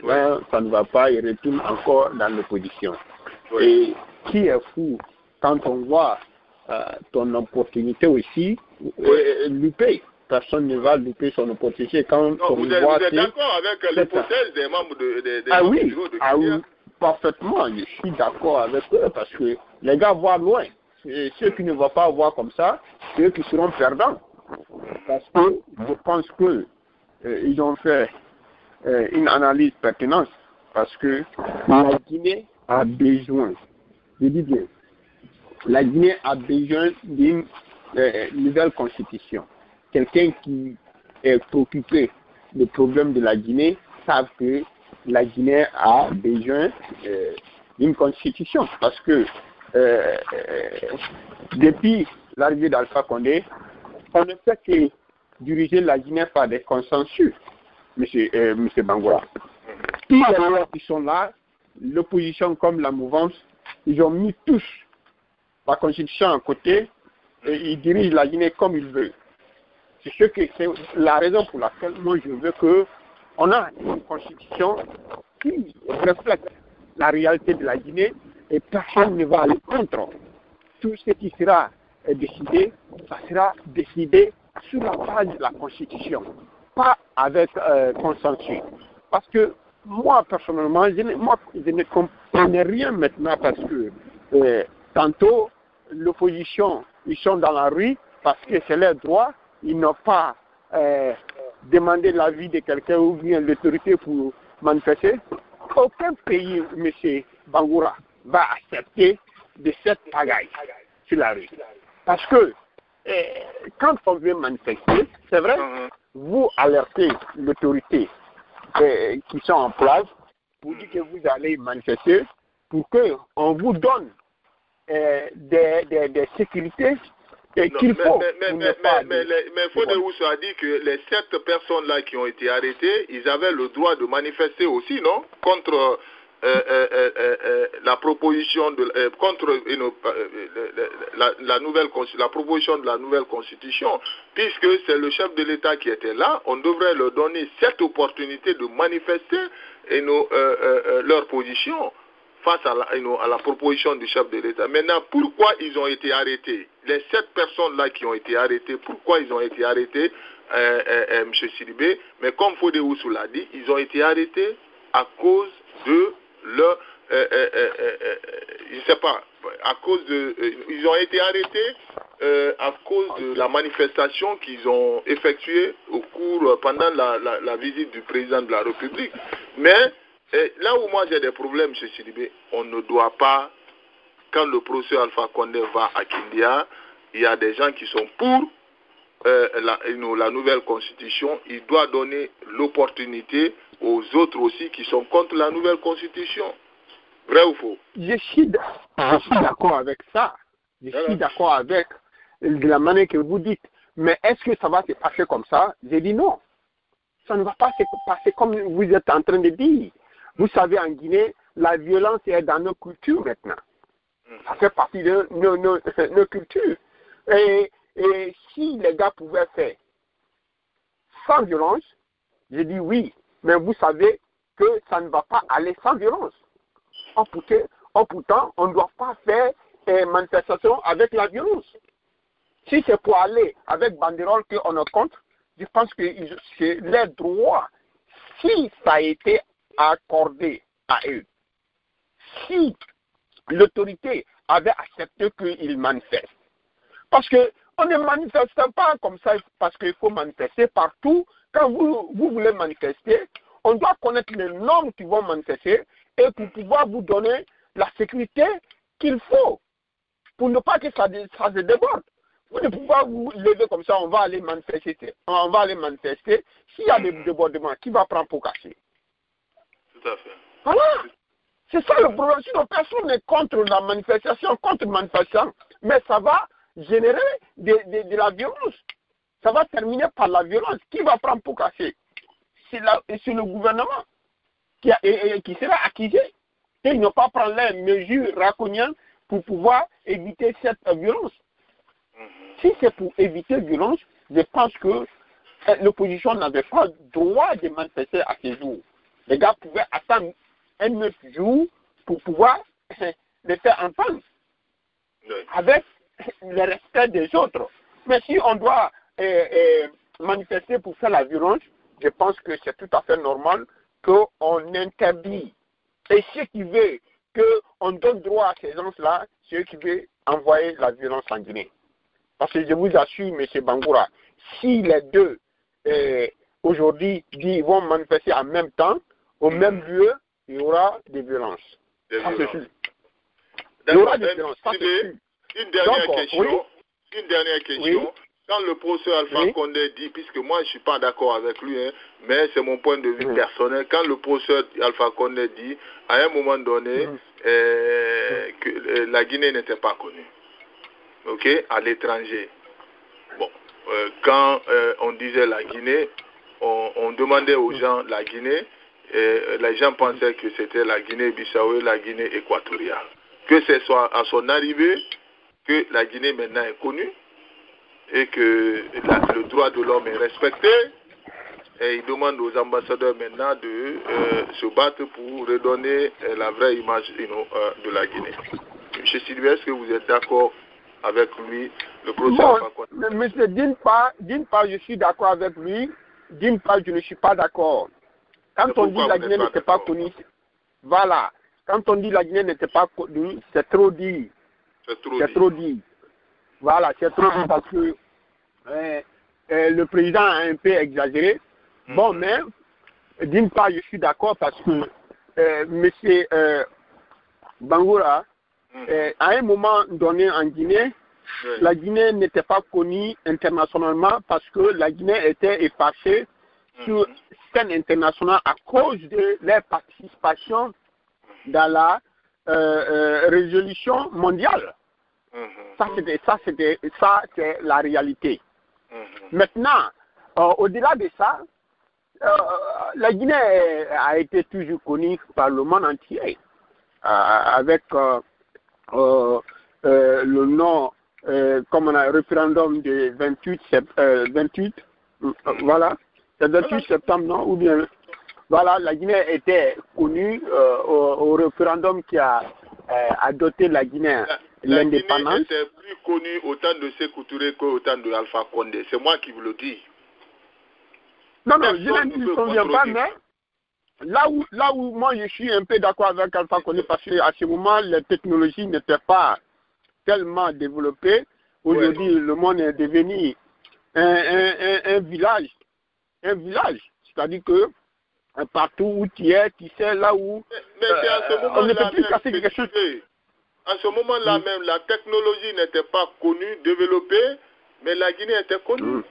là, ça ne va pas, il retourne encore dans l'opposition. Et qui est fou quand on voit ton opportunité aussi louper. Personne ne va louper son opportunité quand on vous voit... êtes d'accord avec l'hypothèse des membres du bureau de parfaitement, je suis d'accord avec eux parce que les gars voient loin. Et ceux qui ne vont pas voir comme ça, c'est eux qui seront perdants. Parce que je pense que ils ont fait une analyse pertinente parce que la Guinée a besoin, je dis bien, la Guinée a besoin d'une nouvelle constitution. Quelqu'un qui est préoccupé des problèmes de la Guinée savent que la Guinée a besoin d'une constitution parce que depuis l'arrivée d'Alpha Condé, on ne fait que diriger la Guinée par des consensus, M. Bangoura. Tous les gens qui sont là, l'opposition comme la mouvance, ils ont mis tous la constitution à côté et ils dirigent la Guinée comme ils veulent. C'est la raison pour laquelle moi je veux qu'on a une constitution qui reflète la réalité de la Guinée et personne ne va aller contre. Tout ce qui sera décidé, ça sera décidé sur la base de la constitution, pas avec consensus. Parce que moi personnellement, je ne comprends rien maintenant parce que tantôt l'opposition, ils sont dans la rue parce que c'est leur droit. Ils n'ont pas demandé l'avis de quelqu'un ou bien l'autorité pour manifester. Aucun pays, M. Bangoura, va accepter de cette pagaille sur la rue. Parce que quand on veut manifester, c'est vrai, vous alertez l'autorité qui sont en place pour dire que vous allez manifester pour qu'on vous donne des sécurités qu'il faut. Mais Fodéoussou a dit que les 7 personnes-là qui ont été arrêtées, ils avaient le droit de manifester aussi, non? Contre la proposition de la proposition de la nouvelle constitution, puisque c'est le chef de l'État qui était là, on devrait leur donner cette opportunité de manifester leur position face à la proposition du chef de l'État. Maintenant, pourquoi ils ont été arrêtés? Les 7 personnes-là qui ont été arrêtées, pourquoi ils ont été arrêtés, M. Sidibé? Mais comme Fodéoussou l'a dit, ils ont été arrêtés à cause de leur... je ne sais pas, à cause de... ils ont été arrêtés à cause de la manifestation qu'ils ont effectuée pendant la visite du président de la République. Mais... là où moi j'ai des problèmes, M. Sidibé, on ne doit pas, quand le professeur Alpha Condé va à Kindia, il y a des gens qui sont pour la nouvelle constitution, il doit donner l'opportunité aux autres aussi qui sont contre la nouvelle constitution. Vrai ou faux? Je suis d'accord avec ça. Je suis d'accord avec la manière que vous dites. Mais est-ce que ça va se passer comme ça? J'ai dit non. Ça ne va pas se passer comme vous êtes en train de dire. Vous savez, en Guinée, la violence est dans nos cultures maintenant. Ça fait partie de nos cultures. Et si les gars pouvaient faire sans violence, je dis oui. Mais vous savez que ça ne va pas aller sans violence. Pourtant, on ne doit pas faire manifestation avec la violence. Si c'est pour aller avec banderole qu'on est contre, je pense que c'est leur droit. Si ça a été accordé à eux, si l'autorité avait accepté qu'ils manifestent, parce qu'on ne manifeste pas comme ça parce qu'il faut manifester partout. Quand vous voulez manifester, on doit connaître les normes qui vont manifester et pour pouvoir vous donner la sécurité qu'il faut pour ne pas que ça se déborde. Vous ne pouvez pas vous lever comme ça, on va aller manifester. S'il y a des débordements, qui va prendre pour casser? Tout à fait. Voilà. C'est ça le problème. Sinon, personne n'est contre la manifestation, mais ça va générer de la violence. Ça va terminer par la violence. Qui va prendre pour casser? C'est le gouvernement qui sera accusé. Et ils n'ont pas pris les mesures draconiennes pour pouvoir éviter cette violence. Si c'est pour éviter la violence, je pense que l'opposition n'avait pas le droit de manifester à ces jours. les gars pouvaient attendre un 9 jours pour pouvoir les faire entendre avec le respect des autres. Mais si on doit manifester pour faire la violence, je pense que c'est tout à fait normal qu'on interdit. Et ceux qui veulent qu'on donne droit à ces gens-là, ceux qui veulent envoyer la violence en Guinée. Parce que je vous assure, M. Bangoura, si les deux aujourd'hui vont manifester en même temps, au même lieu, il y aura des violences. Ça, c'est sûr. Il y aura des violences. Ça, c'est sûr. Une dernière question. Oui. Une dernière question. Oui. Quand le professeur Alpha Condé dit, puisque moi je ne suis pas d'accord avec lui, hein, mais c'est mon point de vue personnel, quand le professeur Alpha Condé dit, à un moment donné, que la Guinée n'était pas connue, ok, à l'étranger. Bon, quand on disait la Guinée, on demandait aux gens la Guinée, et les gens pensaient que c'était la Guinée-Bissau et la Guinée équatoriale. Que ce soit à son arrivée, que la Guinée maintenant est connue, et que le droit de l'homme est respecté, et il demande aux ambassadeurs maintenant de se battre pour redonner la vraie image de la Guinée. M. Sylvain, est-ce que vous êtes d'accord avec lui, le professeur? Bon, monsieur, d'une part, je suis d'accord avec lui, d'une part, je ne suis pas d'accord. Quand on dit la Guinée n'était pas connue, voilà, quand on dit la Guinée n'était pas connue, c'est trop dit. C'est trop dit. Voilà, c'est trop dit parce que le président a un peu exagéré. Bon, mais d'une part, je suis d'accord parce que M. Bangoura, à un moment donné en Guinée, la Guinée n'était pas connue internationalement parce que la Guinée était effacée sur scène internationale à cause de leur participation dans la résolution mondiale. Ça, c'est la réalité. Maintenant, au-delà de ça, la Guinée a été toujours connue par le monde entier avec le nom, comme on a un référendum de 28, voilà, c'est 28 septembre, non, ou bien, voilà, la Guinée était connue au référendum qui a adopté la Guinée. L'indépendance. La Guinée était plus connue au temps de Sékou Touré qu'au temps de Alpha Condé. C'est moi qui vous le dis. Non, je ne me souviens pas, mais là où moi je suis un peu d'accord avec Alpha Condé, parce qu'à ce moment, les technologies n'étaient pas tellement développées. Aujourd'hui, le monde est devenu un village. Un village. C'est-à-dire que partout où tu es, tu sais là où on ne peut plus casser quelque chose. À ce moment-là même, la technologie n'était pas connue, développée, mais la Guinée était connue.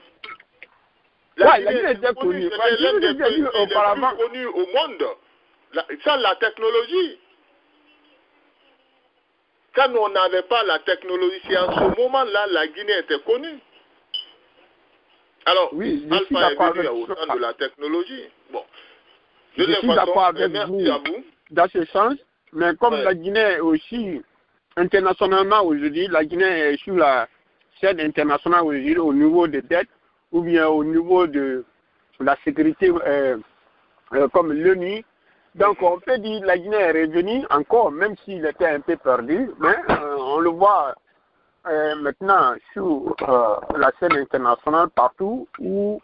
La Guinée était connue. C'était l'un des pays les plus connus au monde. Sans la technologie. Quand on n'avait pas la technologie, c'est à ce moment-là la Guinée était connue. Alors, Alpha est venu au temps de la technologie. Bon. Je suis d'accord avec vous dans ce sens, mais comme la Guinée est aussi internationalement aujourd'hui, la Guinée est sur la scène internationale aujourd'hui au niveau des dettes ou bien au niveau de la sécurité comme l'ONU. Donc on peut dire que la Guinée est revenue encore, même s'il était un peu perdu, mais on le voit maintenant sur la scène internationale partout où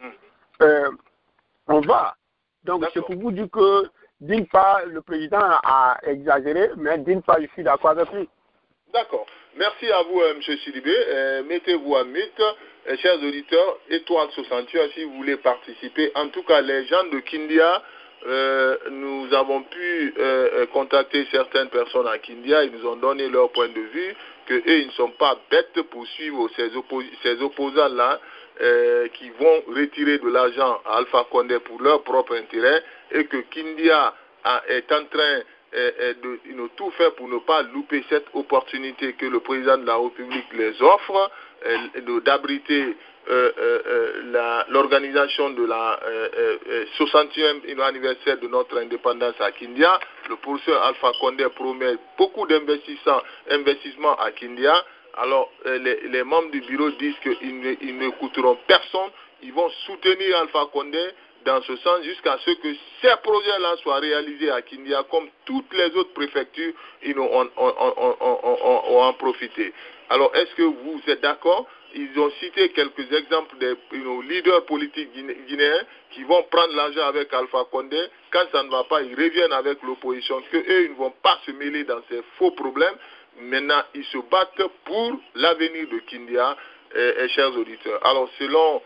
on va. Donc c'est pour vous dire que d'une part le président a exagéré, mais d'une part je suis d'accord avec lui. D'accord. Merci à vous, M. Sidibé. Mettez-vous à mute, chers auditeurs, étoile 68, si vous voulez participer. En tout cas, les gens de Kindia, nous avons pu contacter certaines personnes à Kindia. Ils nous ont donné leur point de vue, qu'eux, ils ne sont pas bêtes pour suivre ces opposants-là qui vont retirer de l'argent à Alpha Condé pour leur propre intérêt et que Kindia est en train de tout faire pour ne pas louper cette opportunité que le président de la République les offre, d'abriter l'organisation de la 61e anniversaire de notre indépendance à Kindia. Le professeur Alpha Condé promet beaucoup d'investissements à Kindia. Alors, les membres du bureau disent qu'ils n'écouteront personne. Ils vont soutenir Alpha Condé dans ce sens jusqu'à ce que ces projets-là soient réalisés à Kindia comme toutes les autres préfectures ont en profité. Alors, est-ce que vous êtes d'accord? Ils ont cité quelques exemples des leaders politiques guinéens qui vont prendre l'argent avec Alpha Condé. Quand ça ne va pas, ils reviennent avec l'opposition, qu'eux, ils ne vont pas se mêler dans ces faux problèmes. Maintenant, ils se battent pour l'avenir de Kindia, chers auditeurs. Alors, selon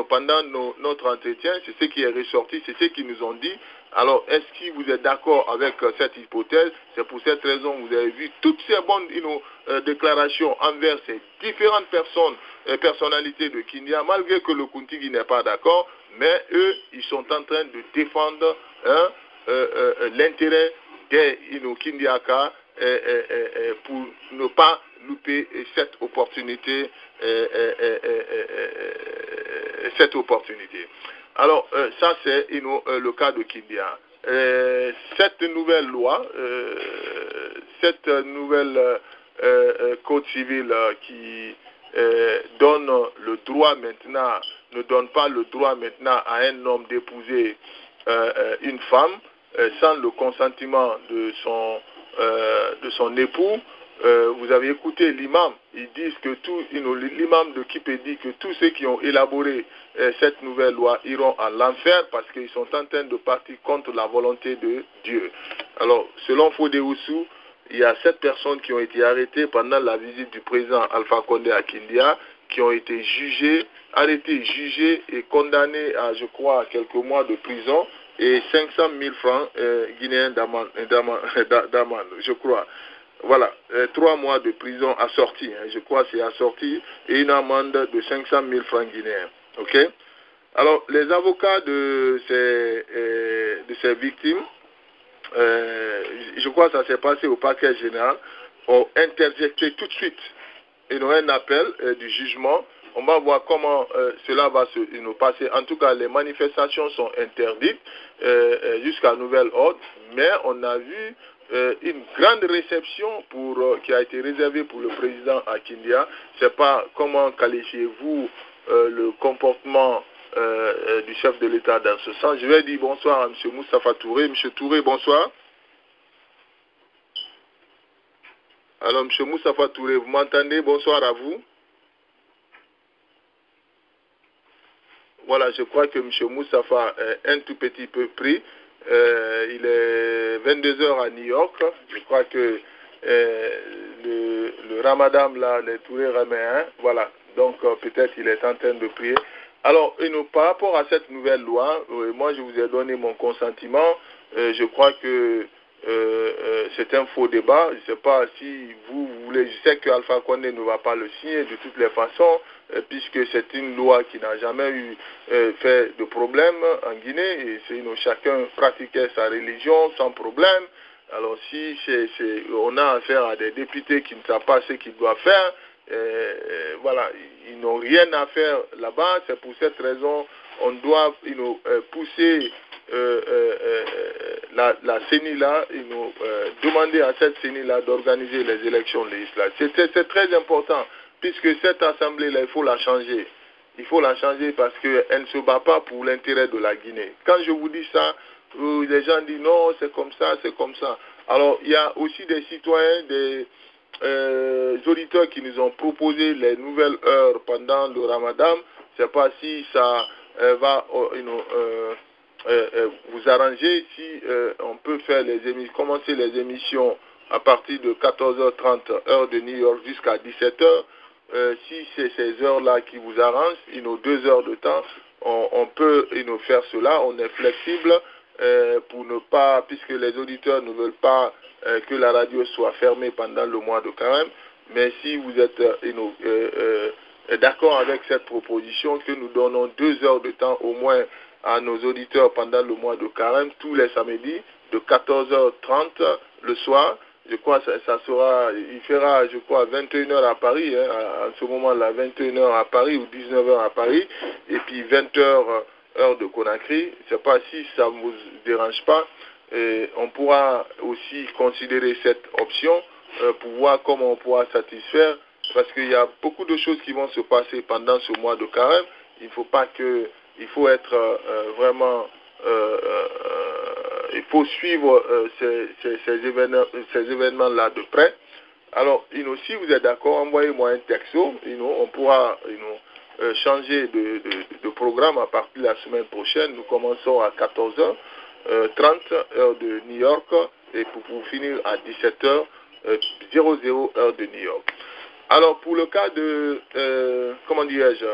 pendant notre entretien, c'est ce qui est ressorti, c'est ce qu'ils nous ont dit. Alors, est-ce que vous êtes d'accord avec cette hypothèse? C'est pour cette raison que vous avez vu toutes ces bonnes déclarations envers ces différentes personnalités de Kindia, malgré que le Kuntigi n'est pas d'accord, mais eux, ils sont en train de défendre l'intérêt des Kindiaka pour ne pas louper cette opportunité. Alors, ça c'est le cas de Kindia. Cette nouvelle loi, cette nouvelle code civil qui donne le droit maintenant, ne donne pas le droit maintenant à un homme d'épouser une femme sans le consentement de son époux. Vous avez écouté l'imam, ils disent que l'imam de Kipé dit que tous ceux qui ont élaboré cette nouvelle loi iront à l'enfer parce qu'ils sont en train de partir contre la volonté de Dieu. Alors, selon Fodé Oussou, il y a 7 personnes qui ont été arrêtées pendant la visite du président Alpha Condé à Kindia, qui ont été arrêtées, jugées et condamnées à, je crois, quelques mois de prison et 500 000 francs guinéens d'amende, je crois. Voilà, 3 mois de prison assortis, je crois que c'est assorti, et une amende de 500 000 francs guinéens. Ok? Alors, les avocats de ces victimes, je crois que ça s'est passé au parquet général, ont interjecté tout de suite un appel du jugement. On va voir comment cela va se passer. En tout cas, les manifestations sont interdites jusqu'à nouvel ordre, mais on a vu une grande réception qui a été réservée pour le président à Kindia. Je ne sais pas comment qualifiez-vous le comportement du chef de l'État dans ce sens. Je vais dire bonsoir à M. Moustapha Touré. M. Touré, bonsoir. Alors, M. Moustapha Touré, vous m'entendez? Bonsoir à vous. Voilà, je crois que M. Moustapha est un tout petit peu pris. Il est 22h à New York. Je crois que le Ramadan, là, les Touré raméens, voilà. Donc, peut-être il est en train de prier. Alors, par rapport à cette nouvelle loi, moi, je vous ai donné mon consentement. Je crois que c'est un faux débat. Je ne sais pas si vous voulez. Je sais que Alpha Condé ne va pas le signer de toutes les façons, puisque c'est une loi qui n'a jamais eu fait de problème en Guinée. Et chacun pratiquait sa religion sans problème. Alors si on a affaire à des députés qui ne savent pas ce qu'ils doivent faire, voilà, ils n'ont rien à faire là-bas. C'est pour cette raison on doit pousser la CENI-là, demander à cette CENI-là d'organiser les élections législatives. C'est très important, puisque cette assemblée-là, il faut la changer. Il faut la changer parce qu'elle ne se bat pas pour l'intérêt de la Guinée. Quand je vous dis ça, les gens disent non, c'est comme ça, c'est comme ça. Alors, il y a aussi des citoyens, des auditeurs qui nous ont proposé les nouvelles heures pendant le Ramadan. Je ne sais pas si ça va vous arranger, si on peut faire commencer les émissions à partir de 14h30 heure de New York jusqu'à 17h. Si c'est ces heures-là qui vous arrangent, 2 heures de temps, on peut faire cela. On est flexible pour ne pas, puisque les auditeurs ne veulent pas que la radio soit fermée pendant le mois de carême. Mais si vous êtes d'accord avec cette proposition, que nous donnons 2 heures de temps au moins à nos auditeurs pendant le mois de carême, tous les samedis, de 14h30 le soir. Je crois que ça sera, il fera, je crois, 21h à Paris, à ce moment-là, 21h à Paris ou 19h à Paris, et puis 20h, heure de Conakry. Je ne sais pas si ça ne vous dérange pas. On pourra aussi considérer cette option pour voir comment on pourra satisfaire, parce qu'il y a beaucoup de choses qui vont se passer pendant ce mois de carême. Il ne faut pas que il faut être vraiment, il faut suivre ces événements-là de près. Alors, si vous êtes d'accord, envoyez-moi un texto, on pourra changer de programme à partir de la semaine prochaine. Nous commençons à 14h30 heure de New York et pour finir à 17h00 heure de New York. Alors, pour le cas de, comment dirais-je,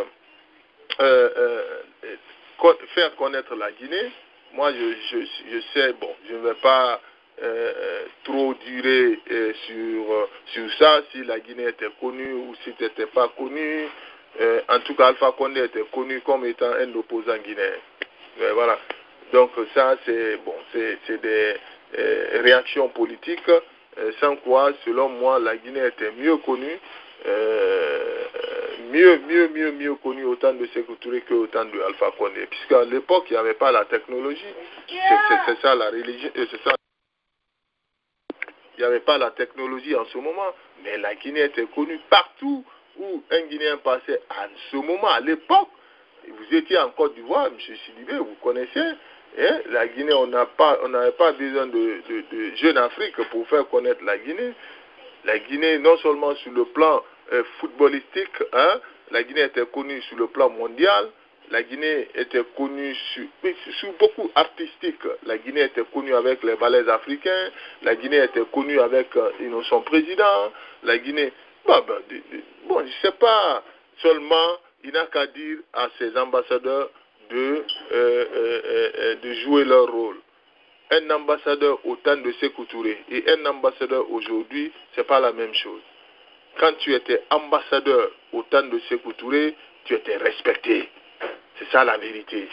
faire connaître la Guinée, moi je sais, bon, je ne vais pas trop durer sur ça, si la Guinée était connue ou si elle n'était pas connue. En tout cas, Alpha Condé était connu comme étant un opposant guinéen. Voilà. Donc ça, c'est bon, c'est des réactions politiques, sans quoi, selon moi, la Guinée était mieux connue, mieux connue au temps de Sékou Touré qu'au temps de Alpha Condé, puisqu'à l'époque, il n'y avait pas la technologie. C'est ça la religion, c'est ça. Il n'y avait pas la technologie en ce moment, mais la Guinée était connue partout où un Guinéen passait en ce moment, à l'époque. Vous étiez en Côte d'Ivoire, M. Sidibé, vous connaissez, hein? La Guinée, on n'avait pas besoin de Jeune Afrique pour faire connaître la Guinée. La Guinée, non seulement sur le plan footballistique, hein, la Guinée était connue sur le plan mondial. La Guinée était connue sur beaucoup artistique. La Guinée était connue avec les ballets africains. La Guinée était connue avec son président. La Guinée... Bon, je ne sais pas seulement, il n'a qu'à dire à ses ambassadeurs de jouer leur rôle. Un ambassadeur au temps de Sékou Touré et un ambassadeur aujourd'hui, ce n'est pas la même chose. Quand tu étais ambassadeur au temps de Sékou Touré, tu étais respecté. C'est ça la vérité.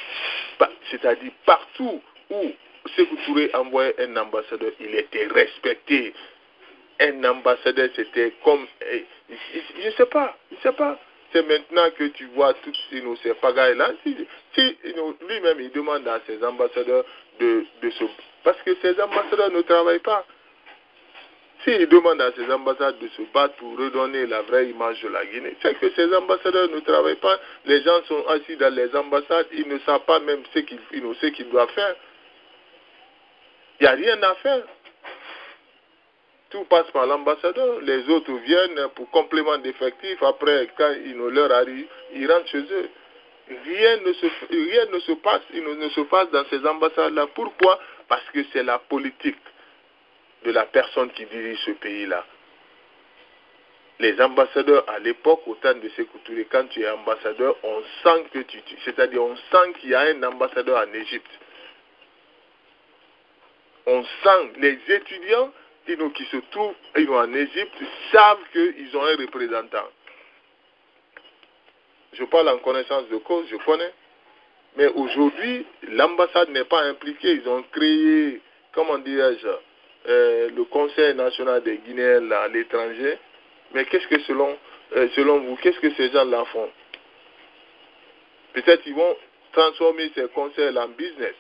C'est-à-dire partout où Sékou Touré envoyait un ambassadeur, il était respecté. Un ambassadeur, c'était comme... Je ne sais pas. C'est maintenant que tu vois toutes ces pagailles-là. Si lui-même, il demande à ses ambassadeurs de se... Parce que ces ambassadeurs ne travaillent pas. S'il demande à ses ambassadeurs de se battre pour redonner la vraie image de la Guinée, c'est que ces ambassadeurs ne travaillent pas. Les gens sont assis dans les ambassades, ils ne savent pas même ce qu'ils doivent faire. Il n'y a rien à faire. Tout passe par l'ambassadeur. Les autres viennent pour complément d'effectifs. Après, quand leur arrive, ils rentrent chez eux. Rien ne se passe dans ces ambassades-là. Pourquoi? Parce que c'est la politique de la personne qui dirige ce pays-là. Les ambassadeurs, à l'époque, au temps de Sékou Touré, quand tu es ambassadeur, on sent que c'est-à-dire on sent qu'il y a un ambassadeur en Égypte. On sent les étudiants qui se trouvent en Égypte savent qu'ils ont un représentant. Je parle en connaissance de cause, je connais. Mais aujourd'hui, l'ambassade n'est pas impliquée. Ils ont créé, comment dirais-je, le Conseil national des Guinéens là, à l'étranger. Mais qu'est-ce que selon vous, qu'est-ce que ces gens-là font? Peut-être qu'ils vont transformer ces conseils en business,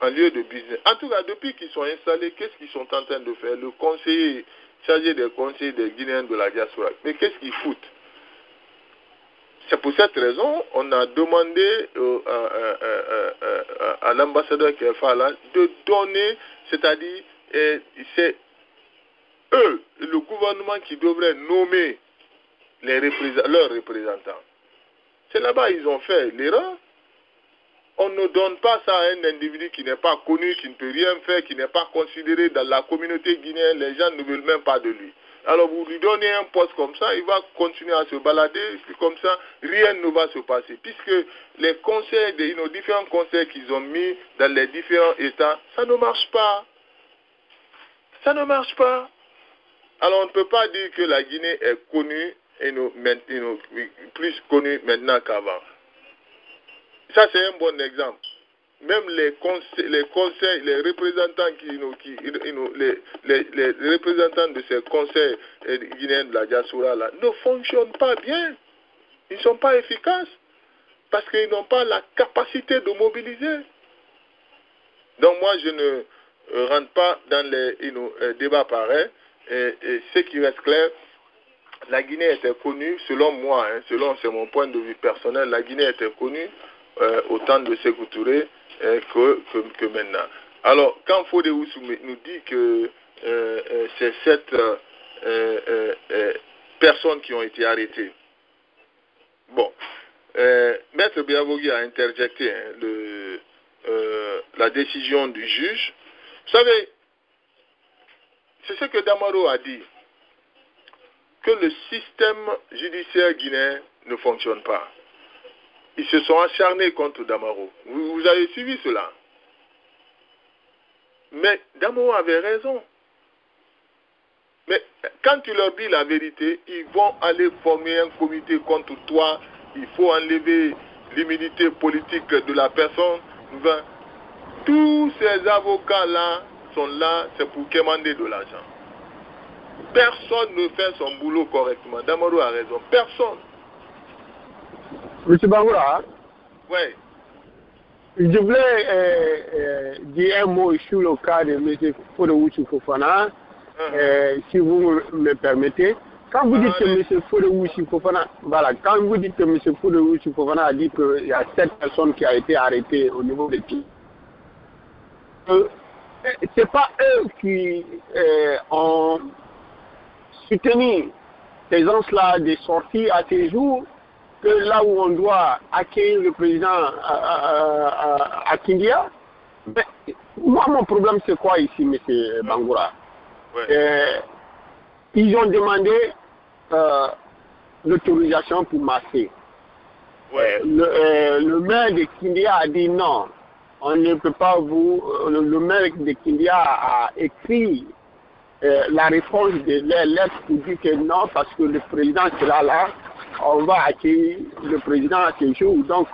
en lieu de business. En tout cas, depuis qu'ils sont installés, qu'est-ce qu'ils sont en train de faire? Le conseiller chargé des conseils des Guinéens de la diaspora. Mais qu'est-ce qu'ils foutent? C'est pour cette raison on a demandé à l'ambassadeur qui est là de donner, c'est-à-dire, c'est eux, le gouvernement qui devrait nommer leurs représentants. C'est là-bas ils ont fait l'erreur. On ne donne pas ça à un individu qui n'est pas connu, qui ne peut rien faire, qui n'est pas considéré dans la communauté guinéenne. Les gens ne veulent même pas de lui. Alors vous lui donnez un poste comme ça, il va continuer à se balader, puis comme ça, rien ne va se passer. Puisque les conseils, nos différents conseils qu'ils ont mis dans les différents États, ça ne marche pas. Ça ne marche pas. Alors on ne peut pas dire que la Guinée est connue, plus connue maintenant qu'avant. Ça c'est un bon exemple. Même les conseils, les représentants les représentants de ces conseils guinéens de la diaspora là ne fonctionnent pas bien. Ils ne sont pas efficaces parce qu'ils n'ont pas la capacité de mobiliser. Donc moi je ne rentre pas dans les débats pareils. Et ce qui reste clair, la Guinée était connue, selon moi, hein, c'est mon point de vue personnel, la Guinée était connue au temps de Sékou Touré que maintenant. Alors, quand Fodé Oussou nous dit que c'est 7 personnes qui ont été arrêtées, bon, Maître Biavogui a interjecté la décision du juge. Vous savez, c'est ce que Damaro a dit, que le système judiciaire guinéen ne fonctionne pas. Ils se sont acharnés contre Damaro. Vous avez suivi cela. Mais Damaro avait raison. Mais quand tu leur dis la vérité, ils vont aller former un comité contre toi. Il faut enlever l'immunité politique de la personne. Tous ces avocats-là sont là, c'est pour quémander de l'argent. Personne ne fait son boulot correctement. Damaro a raison. Personne. Monsieur Bangoura, oui. Je voulais dire un mot sur le cas de M. Fodé Oussou Fofana, si vous me permettez. Quand vous dites que M. Fodé Oussou Fofana, voilà, quand vous dites que M. Fodé Oussou Fofana a dit qu'il y a 7 personnes qui ont été arrêtées au niveau de qui, c'est pas eux qui ont soutenu ces gens-là de sortir à ces jours, que là où on doit accueillir le président à Kindia. Mais moi, mon problème, c'est quoi ici, M. Bangoura? Ils ont demandé l'autorisation pour marcher. Le maire de Kindia a dit non, on ne peut pas vous... Le maire de Kindia a écrit la réponse de la lettre pour dire que non, parce que le président sera là, on va accueillir le président à ce jour. Donc,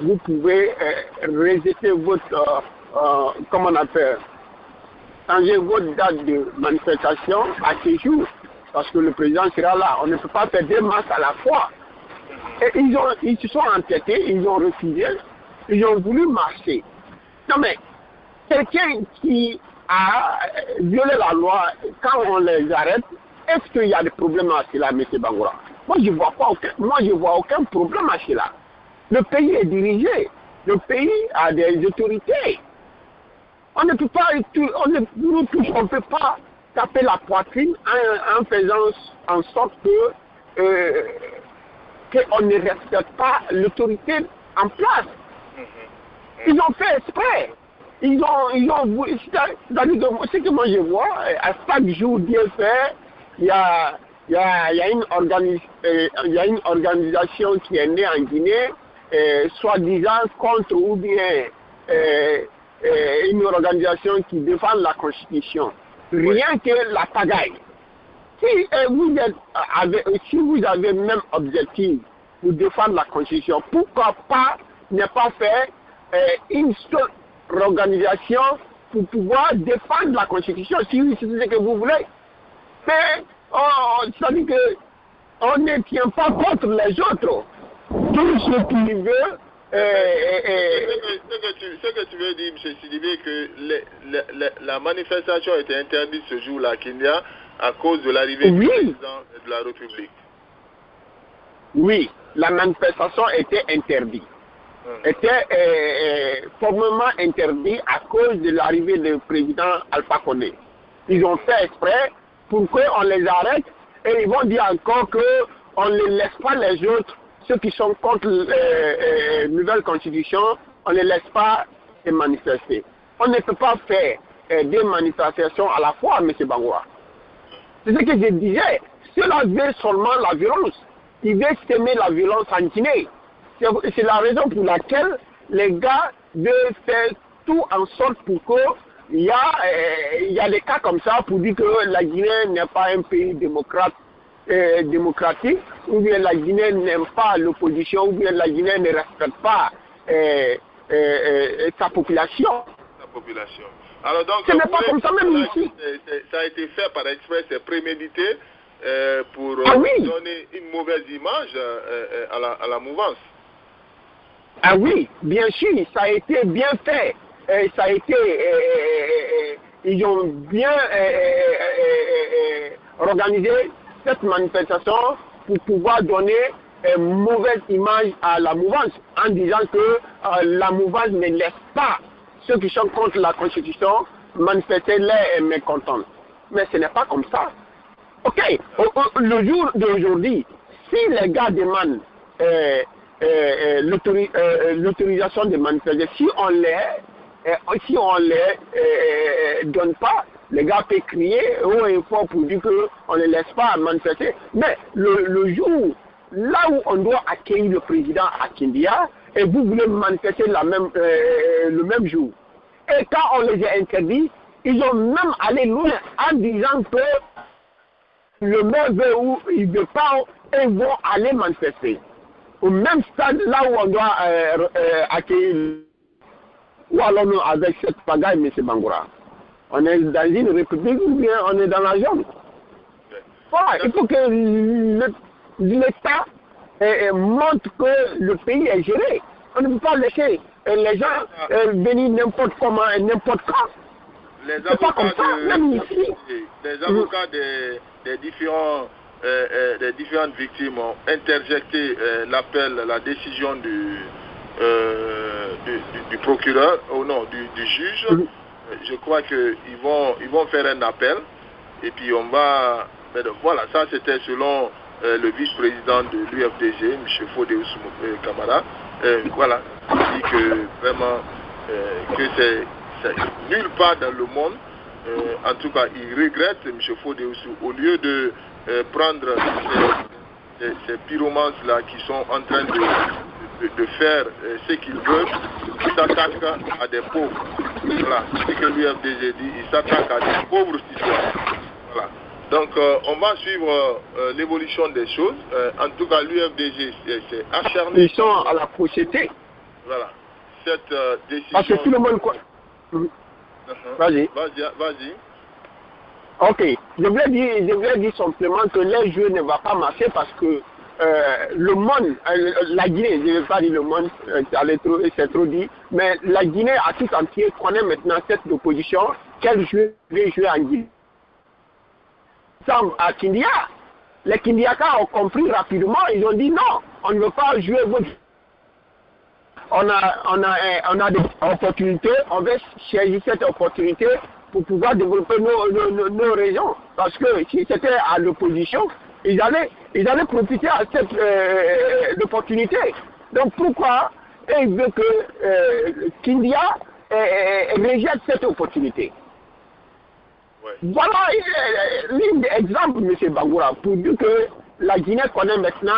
vous pouvez rejeter votre, comment on appelle, changer votre date de manifestation à ce jour, parce que le président sera là. On ne peut pas faire 2 marches à la fois. Et ils se sont entêtés, ils ont refusé, ils ont voulu marcher. Non mais, quelqu'un qui a violé la loi, quand on les arrête, est-ce qu'il y a des problèmes à cela, M. Bangoura? Moi, je ne vois aucun problème à cela. Le pays est dirigé. Le pays a des autorités. On ne peut pas, on peut pas taper la poitrine en faisant en sorte qu'on ne respecte pas l'autorité en place. Ils ont fait exprès. Ils ont voulu. Ce que moi je vois, à chaque jour bien fait, il y a une organisation qui est née en Guinée, soi-disant contre ou bien une organisation qui défend la Constitution. Rien que la pagaille. Si vous avez même objectif pour défendre la Constitution, pourquoi pas ne pas faire une seule organisation pour pouvoir défendre la Constitution, si c'est ce que vous voulez. Mais ça dit qu'on ne tient pas contre les autres. Tout ce qui veut... Ce que tu veux dire, M. Sidibé, que la manifestation était interdite ce jour-là à Kenya à cause de l'arrivée du président de la République. Oui, la manifestation était interdite. Était formellement interdit à cause de l'arrivée du président Alpha Condé. Ils ont fait exprès pour qu'on les arrête et ils vont dire encore qu'on ne laisse pas les autres, ceux qui sont contre la nouvelle constitution, on ne les laisse pas se manifester. On ne peut pas faire des manifestations à la fois, M. Bangoura. C'est ce que je disais. Cela veut seulement la violence. Ils veulent semer la violence en Guinée. C'est la raison pour laquelle les gars veulent faire tout en sorte pour qu'il y a des cas comme ça pour dire que la Guinée n'est pas un pays démocratique, ou bien la Guinée n'aime pas l'opposition, ou bien la Guinée ne respecte pas sa population. Alors donc, ce n'est pas comme ça même ici. Ça a été fait par exprès, c'est prémédité pour donner une mauvaise image à la mouvance. Ah oui, bien sûr, ça a été bien fait. Ça a été, ils ont bien organisé cette manifestation pour pouvoir donner une mauvaise image à la mouvance en disant que la mouvance ne laisse pas ceux qui sont contre la Constitution manifester leur mécontents. Mais ce n'est pas comme ça. Ok, le jour d'aujourd'hui, si les gars demandent l'autorisation de manifester, si on les donne pas, les gars peuvent crier haut et fort pour dire qu'on ne laisse pas manifester. Mais le jour, là où on doit accueillir le président à Kindia, et vous voulez manifester le même jour. Et quand on les a interdits, ils ont même allé loin en disant que le maire veut ou il ne veut pas, et ils vont aller manifester. Au même stade, là où on doit accueillir. Où allons-nous avec cette pagaille, M. Bangoura? On est dans une république ou bien on est dans la jungle? Voilà, il faut que l'État montre que le pays est géré. On ne peut pas laisser les gens venir n'importe comment et n'importe quand. Les avocats des différentes victimes ont interjecté l'appel, la décision du procureur, ou non, du juge. Je crois qu'ils vont faire un appel et puis on va... Voilà, ça c'était selon le vice-président de l'UFDG, M. Fodé Camara. Voilà, il dit que vraiment que c'est nulle part dans le monde. En tout cas, il regrette, M. Fodé, au lieu de prendre ces pyromances-là qui sont en train de faire ce qu'ils veulent, ils s'attaquent à des pauvres. Voilà, c'est ce que l'UFDG dit, ils s'attaquent à des pauvres citoyens. Voilà. Donc, on va suivre l'évolution des choses. En tout cas, l'UFDG s'est acharné. Ils sont à la prochainité. Voilà. Cette décision... Parce que tout le monde... Vas-y. Vas-y. Ok. Je voulais dire simplement que les jeux ne vont pas marcher parce que le monde, la Guinée, je ne vais pas dire le monde, c'est trop dit, mais la Guinée à tout entier connaît maintenant cette opposition. Quel jeu va jouer en Guinée? À Kindia, les Kindiakas ont compris rapidement, ils ont dit non, on ne veut pas jouer votre... On a des opportunités, on veut saisir cette opportunité pour pouvoir développer nos régions. Parce que si c'était à l'opposition, ils allaient profiter à cette opportunité. Donc pourquoi ils veulent que Kindia rejette cette opportunité? Ouais. Voilà l'exemple, M. Bangoura, pour dire que la Guinée connaît maintenant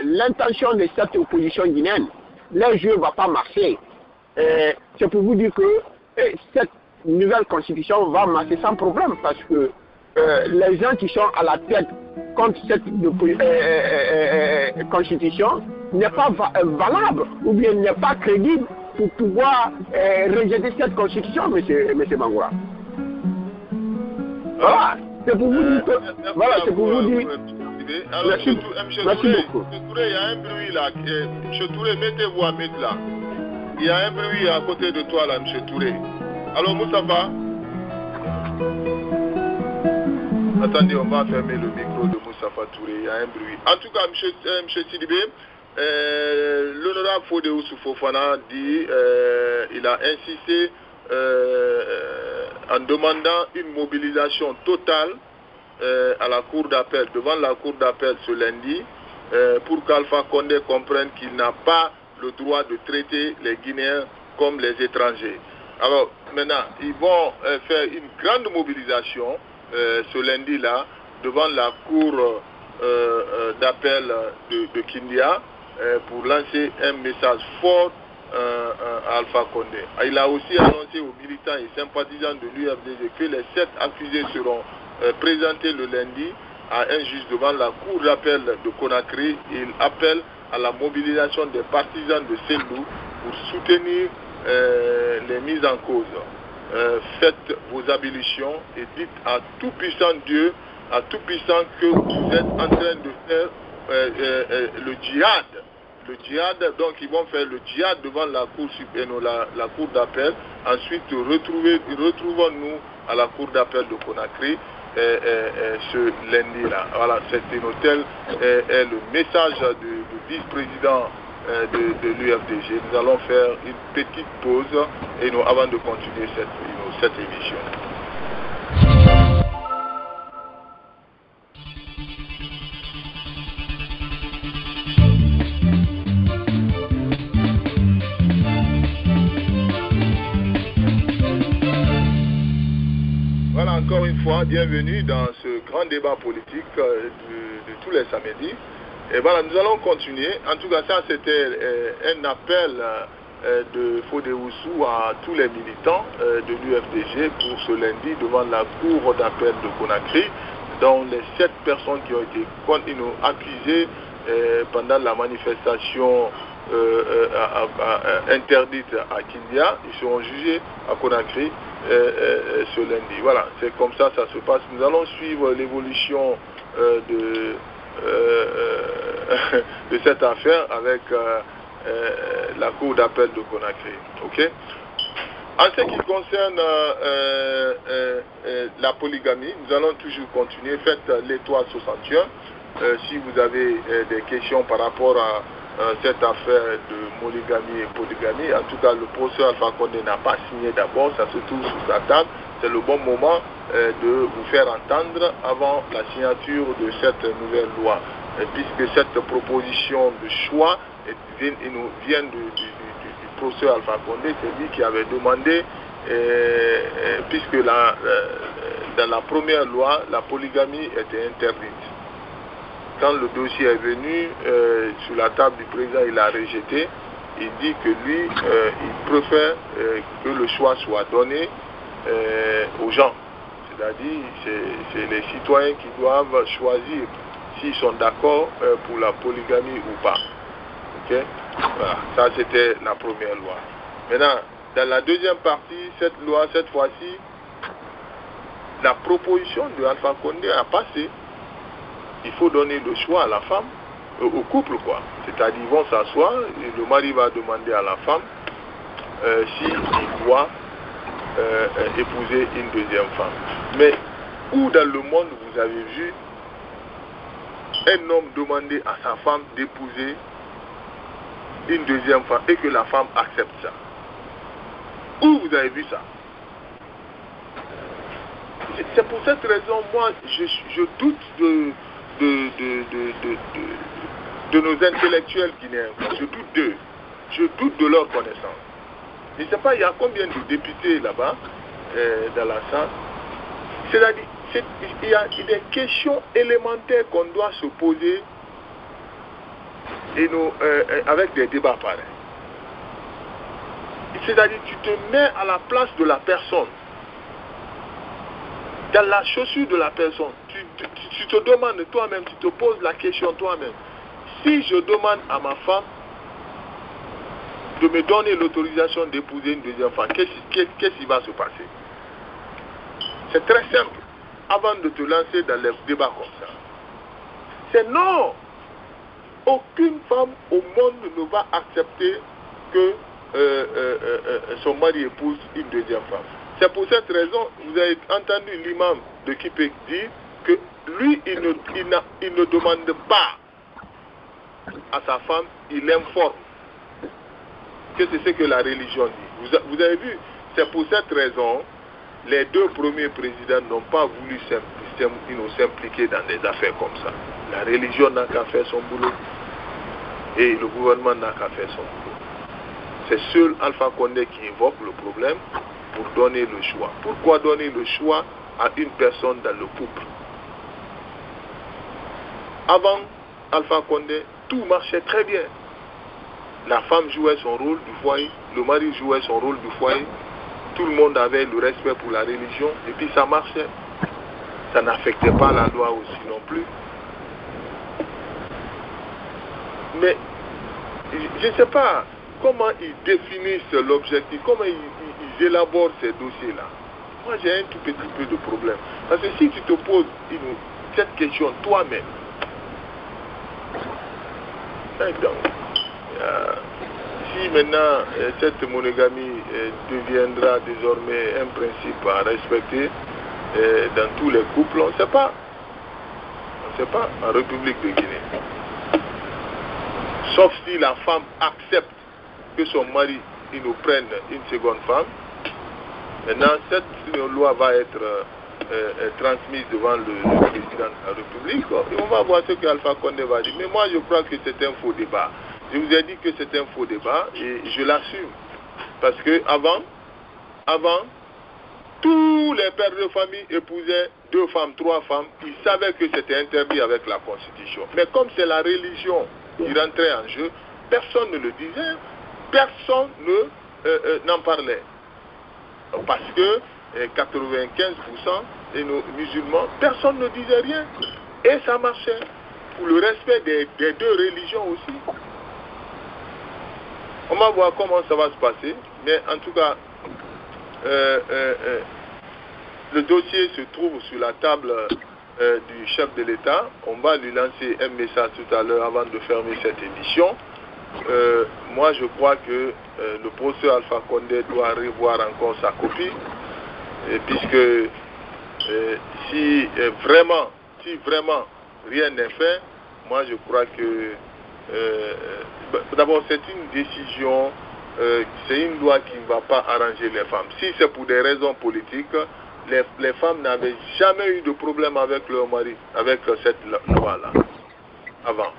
l'intention de cette opposition guinéenne. Le jeu ne va pas marcher. C'est pour vous dire que cette nouvelle constitution va marcher sans problème parce que les gens qui sont à la tête contre cette constitution n'est pas valable ou bien n'est pas crédible pour pouvoir rejeter cette constitution, M. Bangoura. Voilà, c'est pour vous dire que... Voilà, c'est pour vous dire... Alors, merci beaucoup. M. Touré, il y a un bruit là. M. Touré, mettez-vous à mettre là. Il y a un bruit à côté de toi là, M. Touré. Alors, Moustapha. Attendez, on va fermer le micro de Moustapha Touré. Il y a un bruit. En tout cas, M. Sidibé, l'honorable Fodé Fofana dit, il a insisté en demandant une mobilisation totale à la cour d'appel, devant la cour d'appel ce lundi, pour qu'Alpha Condé comprenne qu'il n'a pas le droit de traiter les Guinéens comme les étrangers. Alors maintenant, ils vont faire une grande mobilisation ce lundi-là, devant la cour d'appel de Kindia, pour lancer un message fort à Alpha Condé. Il a aussi annoncé aux militants et sympathisants de l'UFDG que les 7 accusés seront présentés le lundi à un juge devant la cour d'appel de Conakry. Il appelle à la mobilisation des partisans de Selou pour soutenir les mises en cause. Faites vos ablutions et dites à tout puissant Dieu, à tout puissant que vous êtes en train de faire le djihad. Le djihad, donc ils vont faire le djihad devant la cour la cour d'appel. Ensuite, retrouvons-nous à la cour d'appel de Conakry. ce lundi-là. Voilà, c'était tel est le message du vice-président de l'UFDG. Nous allons faire une petite pause et avant de continuer cette émission. Voilà, encore une fois, bienvenue dans ce grand débat politique de tous les samedis. Et voilà, nous allons continuer. En tout cas, ça, c'était un appel de Fodéoussou à tous les militants de l'UFDG pour ce lundi devant la cour d'appel de Conakry, dont les 7 personnes qui ont été accusées pendant la manifestation interdite à Kindia, ils seront jugés à Conakry ce lundi. Voilà, c'est comme ça se passe. Nous allons suivre l'évolution de cette affaire avec la cour d'appel de Conakry. Ok. En ce qui concerne la polygamie, nous allons toujours continuer. Faites l'étoile 61 si vous avez des questions par rapport à cette affaire de monogamie et polygamie. En tout cas, le professeur Alpha Condé n'a pas signé d'abord, ça se trouve sur sa table. C'est le bon moment de vous faire entendre avant la signature de cette nouvelle loi, puisque cette proposition de choix nous vient du professeur Alpha Condé. C'est lui qui avait demandé, puisque dans la première loi, la polygamie était interdite. Quand le dossier est venu sur la table du président, il a rejeté. Il dit que lui, il préfère que le choix soit donné aux gens. C'est-à-dire, c'est les citoyens qui doivent choisir s'ils sont d'accord pour la polygamie ou pas. Okay? Voilà. Ça, c'était la première loi. Maintenant, dans la deuxième partie, cette loi, cette fois-ci, la proposition de Alpha Condé a passé. Il faut donner le choix à la femme, au couple, quoi. C'est-à-dire, ils vont s'asseoir, et le mari va demander à la femme s'il doit épouser une deuxième femme. Mais où dans le monde vous avez vu un homme demander à sa femme d'épouser une deuxième femme et que la femme accepte ça? Où vous avez vu ça? C'est pour cette raison, moi, je doute de nos intellectuels guinéens. Je doute d'eux. Je doute de leur connaissance. Je ne sais pas, il y a combien de députés là-bas, dans la salle. C'est-à-dire, il y a des questions élémentaires qu'on doit se poser avec des débats pareils. C'est-à-dire, tu te mets à la place de la personne, dans la chaussure de la personne. Tu te demandes toi-même, tu te poses la question toi-même. Si je demande à ma femme de me donner l'autorisation d'épouser une deuxième femme, qu'est-ce qui va se passer? C'est très simple. Avant de te lancer dans les débats comme ça, c'est non. Aucune femme au monde ne va accepter que son mari épouse une deuxième femme. C'est pour cette raison, vous avez entendu l'imam de Kipek dire que lui, il ne demande pas à sa femme, il informe que c'est ce que la religion dit. Vous avez vu, c'est pour cette raison, les 2 premiers présidents n'ont pas voulu s'impliquer dans des affaires comme ça. La religion n'a qu'à faire son boulot et le gouvernement n'a qu'à faire son boulot. C'est seul Alpha Condé qui évoque le problème pour donner le choix. Pourquoi donner le choix à une personne dans le couple? Avant Alpha Condé, tout marchait très bien. La femme jouait son rôle du foyer, le mari jouait son rôle du foyer, tout le monde avait le respect pour la religion, et puis ça marchait. Ça n'affectait pas la loi aussi non plus. Mais je ne sais pas comment ils définissent l'objectif, comment ils élaborent ces dossiers-là. Moi, j'ai un tout petit peu de problème. Parce que si tu te poses cette question toi-même, si maintenant cette monogamie deviendra désormais un principe à respecter, dans tous les couples, on ne sait pas. On ne sait pas, en République de Guinée. Sauf si la femme accepte que son mari il nous prenne une seconde femme. Maintenant, cette loi va être transmise devant le président de la République. Et on va voir ce que Alpha Condé va dire. Mais moi, je crois que c'est un faux débat. Je vous ai dit que c'est un faux débat et je l'assume. Parce que avant, tous les pères de famille épousaient 2 femmes, 3 femmes. Ils savaient que c'était interdit avec la Constitution. Mais comme c'est la religion qui rentrait en jeu, personne ne le disait, personne n'en parlait. Parce que 95% de nos musulmans, personne ne disait rien. Et ça marchait. Pour le respect des 2 religions aussi. On va voir comment ça va se passer. Mais en tout cas, le dossier se trouve sur la table du chef de l'État. On va lui lancer un message tout à l'heure avant de fermer cette émission. Moi, je crois que le professeur Alpha Condé doit revoir encore sa copie. Puisque si vraiment rien n'est fait, moi je crois que d'abord c'est une décision, c'est une loi qui ne va pas arranger les femmes. Si c'est pour des raisons politiques, les femmes n'avaient jamais eu de problème avec leur mari, avec cette loi-là, avant.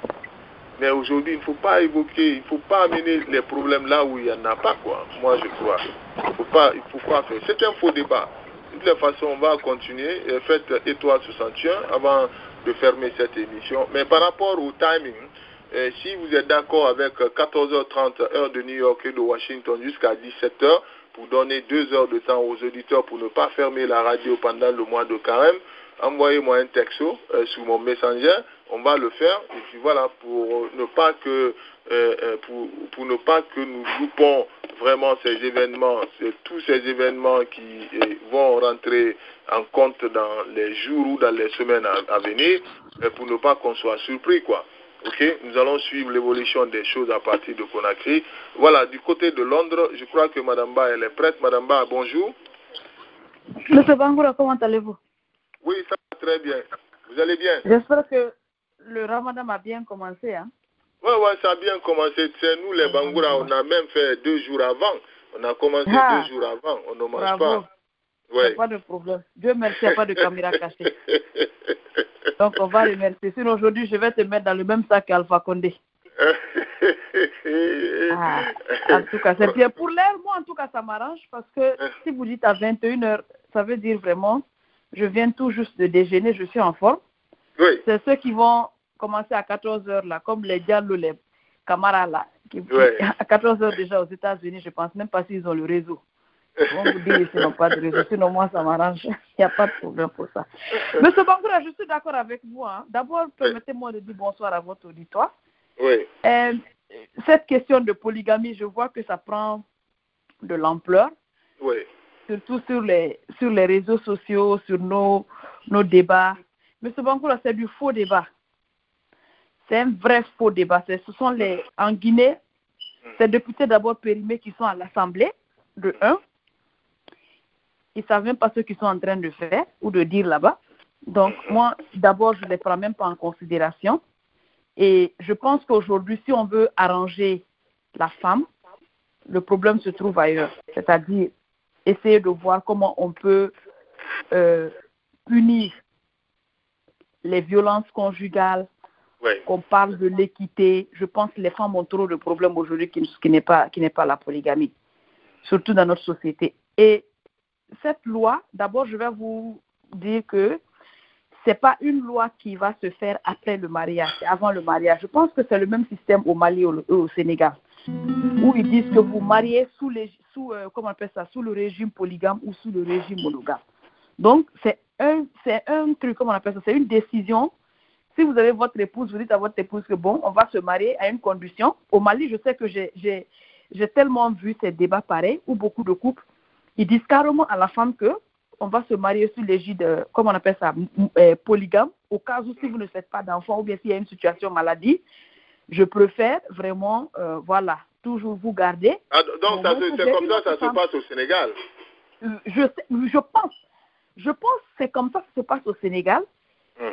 Mais aujourd'hui, il ne faut pas évoquer, il ne faut pas amener les problèmes là où il n'y en a pas, quoi. Moi, je crois. Il faut pas faire. C'est un faux débat. De toute façon, on va continuer. Faites étoile 61 avant de fermer cette émission. Mais par rapport au timing, si vous êtes d'accord avec 14h30 heure de New York et de Washington jusqu'à 17h, pour donner 2 heures de temps aux auditeurs pour ne pas fermer la radio pendant le mois de carême, envoyez-moi un texto sur mon messenger. On va le faire, et puis voilà, pour ne pas que nous loupons vraiment ces événements, tous ces événements qui vont rentrer en compte dans les jours ou dans les semaines à venir, pour ne pas qu'on soit surpris, quoi. Ok, nous allons suivre l'évolution des choses à partir de Conakry. Voilà, du côté de Londres, je crois que Madame Ba, elle est prête. Madame Ba, bonjour. Monsieur Bangoura, comment allez-vous? Oui, ça va très bien. Vous allez bien? J'espère que le Ramadan a bien commencé, hein? Oui, ça a bien commencé. C'est nous, les Bangoura, on a même fait 2 jours avant. On a commencé 2 jours avant. On ne mange pas. Ouais. Pas de problème. Dieu merci, il n'y a pas de caméra cachée. Donc, on va remercier. Sinon, aujourd'hui, je vais te mettre dans le même sac qu'Alpha Condé. En tout cas, c'est bien. Pour l'air, moi, en tout cas, ça m'arrange parce que si vous dites à 21h, ça veut dire vraiment, je viens tout juste de déjeuner, je suis en forme. Oui. C'est ceux qui vont commencer à 14h, là, comme les Diallo, les Camara, là, qui à 14h déjà aux États-Unis, je ne pense même pas s'ils ont le réseau. On vous dit qu'ils n'ont pas de réseau, sinon moi, ça m'arrange. Il n'y a pas de problème pour ça. Monsieur Bangoura, je suis d'accord avec vous. Hein. D'abord, permettez-moi de dire bonsoir à votre auditoire. Oui. Cette question de polygamie, je vois que ça prend de l'ampleur. Oui. Surtout sur les réseaux sociaux, sur nos débats. Monsieur Bangoura, c'est du faux débat. C'est un vrai faux débat. Ce sont en Guinée, ces députés d'abord périmés qui sont à l'Assemblée, de 1. Ils ne savent même pas ce qu'ils sont en train de faire ou de dire là-bas. Donc, moi, d'abord, je ne les prends même pas en considération. Et je pense qu'aujourd'hui, si on veut arranger la femme, le problème se trouve ailleurs. C'est-à-dire essayer de voir comment on peut punir les violences conjugales, qu'on parle de l'équité. Je pense que les femmes ont trop de problèmes aujourd'hui qui n'est pas la polygamie, surtout dans notre société. Et cette loi, d'abord, je vais vous dire que ce n'est pas une loi qui va se faire après le mariage, c'est avant le mariage. Je pense que c'est le même système au Mali ou au Sénégal, où ils disent que vous mariez sous le régime polygame ou sous le régime monogame. Donc, c'est un truc, comment on appelle ça, c'est une décision. Si vous avez votre épouse, vous dites à votre épouse que bon, on va se marier à une condition. Au Mali, je sais que j'ai tellement vu ces débats pareils, où beaucoup de couples, ils disent carrément à la femme que on va se marier sous l'égide, comment on appelle ça, polygame, au cas où si vous ne faites pas d'enfant ou bien s'il y a une situation maladie, je préfère vraiment, toujours vous garder. Donc c'est comme ça se passe au Sénégal. Je pense. Je pense que c'est comme ça que ça se passe au Sénégal.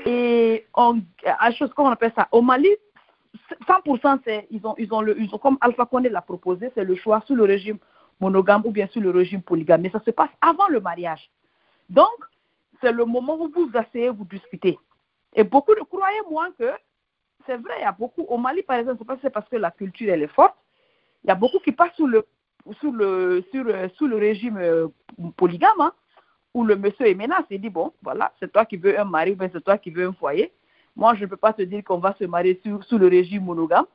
Et à chose qu'on appelle ça, au Mali, 100%, ils ont comme Alpha Condé l'a proposé, c'est le choix sous le régime monogame ou bien sous le régime polygame. Mais ça se passe avant le mariage. Donc, c'est le moment où vous asseyez, vous discutez. Et beaucoup de croyez-moi que c'est vrai, il y a beaucoup, au Mali par exemple, c'est parce que la culture elle est forte, il y a beaucoup qui passent sous le régime polygame, hein, où le monsieur est menace, il dit bon, voilà, c'est toi qui veux un mari ou bien c'est toi qui veux un foyer. Moi, je ne peux pas te dire qu'on va se marier sous le régime monogame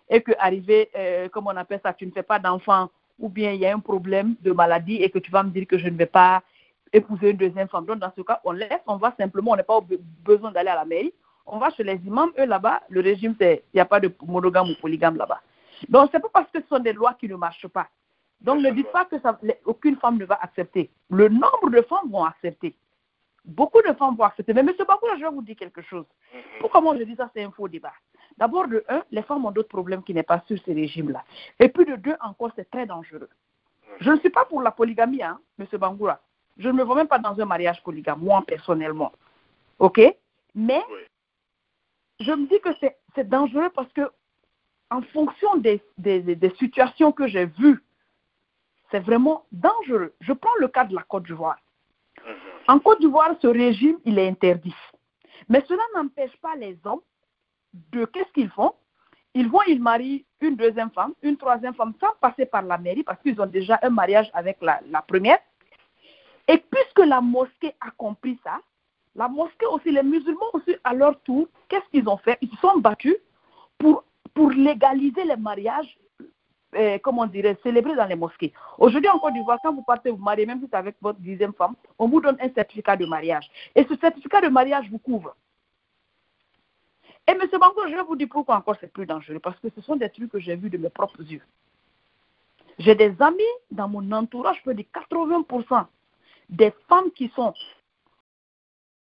et que arriver, comme on appelle ça, tu ne fais pas d'enfant ou bien il y a un problème de maladie et que tu vas me dire que je ne vais pas épouser une deuxième femme. Donc, dans ce cas, on laisse, on va simplement, on n'a pas besoin d'aller à la mairie. On va chez les imams, eux là-bas, le régime, il n'y a pas de monogame ou polygame là-bas. Donc, ce n'est pas parce que ce sont des lois qui ne marchent pas. Donc, ne dites pas que aucune femme ne va accepter. Le nombre de femmes vont accepter. Beaucoup de femmes vont accepter. Mais M. Bangoura, je vais vous dire quelque chose. Pourquoi moi je dis ça, c'est un faux débat. D'abord, de un, les femmes ont d'autres problèmes qui n'est pas sur ces régimes-là. Et puis de deux, encore, c'est très dangereux. Je ne suis pas pour la polygamie, hein, M. Bangoura. Je ne me vois même pas dans un mariage polygame, moi, personnellement. OK? Mais je me dis que c'est dangereux parce que en fonction des situations que j'ai vues, c'est vraiment dangereux. Je prends le cas de la Côte d'Ivoire. En Côte d'Ivoire, ce régime, il est interdit. Mais cela n'empêche pas les hommes de qu'est-ce qu'ils font? Ils marient une deuxième femme, une troisième femme, sans passer par la mairie, parce qu'ils ont déjà un mariage avec la première. Et puisque la mosquée a compris ça, la mosquée aussi, les musulmans aussi, à leur tour, qu'est-ce qu'ils ont fait? Ils se sont battus pour légaliser les mariages, célébrés dans les mosquées. Aujourd'hui, en Côte d'Ivoire, quand vous partez vous marier, même si c'est avec votre 10e femme, on vous donne un certificat de mariage. Et ce certificat de mariage vous couvre. Et M. Bango, je vais vous dire pourquoi encore c'est plus dangereux. Parce que ce sont des trucs que j'ai vus de mes propres yeux. J'ai des amis dans mon entourage, je peux dire 80% des femmes qui sont